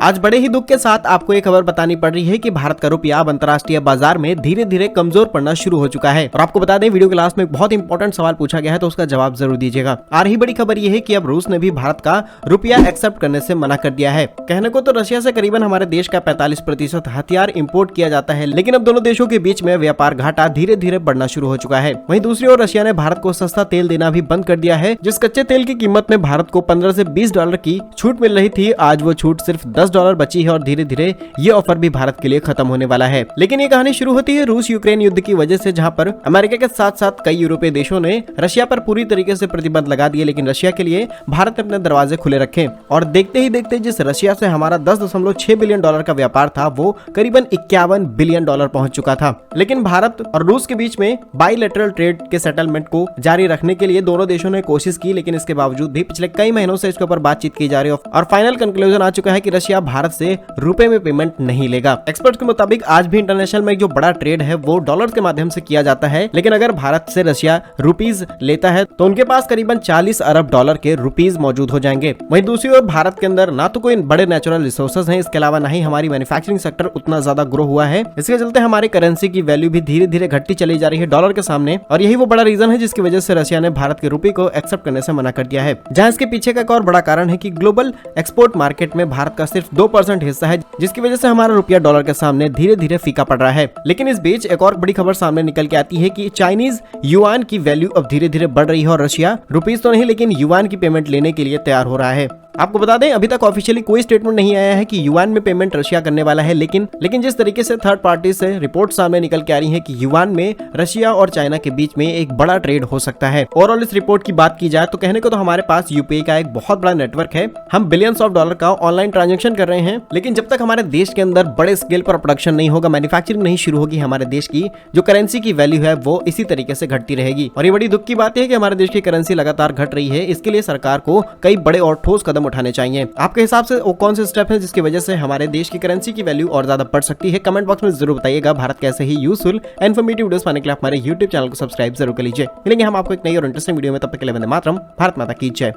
आज बड़े ही दुख के साथ आपको एक खबर बतानी पड़ रही है कि भारत का रुपया अब अंतर्राष्ट्रीय बाजार में धीरे धीरे कमजोर पड़ना शुरू हो चुका है। और आपको बता दें, वीडियो के लास्ट में एक बहुत इंपॉर्टेंट सवाल पूछा गया है, तो उसका जवाब जरूर दीजिएगा। आ रही बड़ी खबर यह है कि अब रूस ने भी भारत का रुपया एक्सेप्ट करने से मना कर दिया है। कहने को तो रशिया से करीबन हमारे देश का 45% हथियार इम्पोर्ट किया जाता है, लेकिन अब दोनों देशों के बीच में व्यापार घाटा धीरे धीरे बढ़ना शुरू हो चुका है। वहीं दूसरी ओर रशिया ने भारत को सस्ता तेल देना भी बंद कर दिया है। जिस कच्चे तेल की कीमत में भारत को 15 से 20 डॉलर की छूट मिल रही थी, आज वो छूट सिर्फ 10 डॉलर बची है और धीरे धीरे ये ऑफर भी भारत के लिए खत्म होने वाला है। लेकिन ये कहानी शुरू होती है रूस यूक्रेन युद्ध की वजह से, जहां पर अमेरिका के साथ साथ कई यूरोपीय देशों ने रशिया पर पूरी तरीके से प्रतिबंध लगा दिए, लेकिन रशिया के लिए भारत ने अपने दरवाजे खुले रखे। और देखते ही देखते जिस रशिया से हमारा 10.6 बिलियन डॉलर का व्यापार था, वो करीबन 51 बिलियन डॉलर पहुंच चुका था। लेकिन भारत और रूस के बीच में बाइलेटरल ट्रेड के सेटलमेंट को जारी रखने के लिए दोनों देशों ने कोशिश की, लेकिन इसके बावजूद भी पिछले कई महीनों से इसके ऊपर बातचीत की जा रही है और फाइनल कंक्लूजन आ चुका है कि रशिया भारत से रुपए में पेमेंट नहीं लेगा। एक्सपर्ट के मुताबिक आज भी इंटरनेशनल में जो बड़ा ट्रेड है वो डॉलर के माध्यम से किया जाता है, लेकिन अगर भारत से रशिया रुपीज लेता है तो उनके पास करीबन 40 अरब डॉलर के रुपीज मौजूद हो जाएंगे। वहीं दूसरी ओर भारत के अंदर ना तो कोई बड़े नेचुरल रिसोर्सेज हैं, इसके अलावा ना ही हमारी मैन्युफैक्चरिंग सेक्टर उतना ज्यादा ग्रो हुआ है। इसके चलते हमारे करेंसी की वैल्यू भी धीरे धीरे घटती चली जा रही है डॉलर के सामने, और यही वो बड़ा रीजन है जिसकी वजह से रशिया ने भारत के रुपये को एक्सेप्ट करने से मना कर दिया है। जहां इसके पीछे का एक और बड़ा कारण है कि ग्लोबल एक्सपोर्ट मार्केट में भारत का सिर्फ 2% हिस्सा है, जिसकी वजह से हमारा रुपया डॉलर के सामने धीरे धीरे फीका पड़ रहा है। लेकिन इस बीच एक और बड़ी खबर सामने निकल के आती है कि चाइनीज युआन की वैल्यू अब धीरे धीरे बढ़ रही है और रशिया रुपीज तो नहीं लेकिन युआन की पेमेंट लेने के लिए तैयार हो रहा है। आपको बता दें, अभी तक ऑफिशियली कोई स्टेटमेंट नहीं आया है कि युआन में पेमेंट रशिया करने वाला है, लेकिन जिस तरीके से थर्ड पार्टी से रिपोर्ट सामने निकल के आ रही है कि युआन में रशिया और चाइना के बीच में एक बड़ा ट्रेड हो सकता है। ओवरऑल इस रिपोर्ट की बात की जाए तो कहने को तो हमारे पास यूपीआई का एक बहुत बड़ा नेटवर्क है, हम बिलियंस ऑफ डॉलर का ऑनलाइन ट्रांजेक्शन कर रहे हैं, लेकिन जब तक हमारे देश के अंदर बड़े स्केल पर प्रोडक्शन नहीं होगा, मैन्युफैक्चरिंग नहीं शुरू होगी, हमारे देश की जो करेंसी की वैल्यू है वो इसी तरीके से घटती रहेगी। और ये बड़ी दुख की बात है कि हमारे देश की करेंसी लगातार घट रही है। इसके लिए सरकार को कई बड़े और ठोस कदम उठाने चाहिए। आपके हिसाब से वो कौन से स्टेप हैं जिसकी वजह से हमारे देश की करेंसी की वैल्यू और ज्यादा बढ़ सकती है? कमेंट बॉक्स में जरूर बताइएगा। भारत कैसे ही यूजफुल इन्फॉर्मेटिव वीडियोस पाने के लिए हमारे YouTube चैनल को सब्सक्राइब जरूर कर लीजिए। मिलेंगे हम आपको एक नई और इंटरेस्टिंग वीडियो में, तब तक के लिए वंदे मातरम। भारत माता की जय।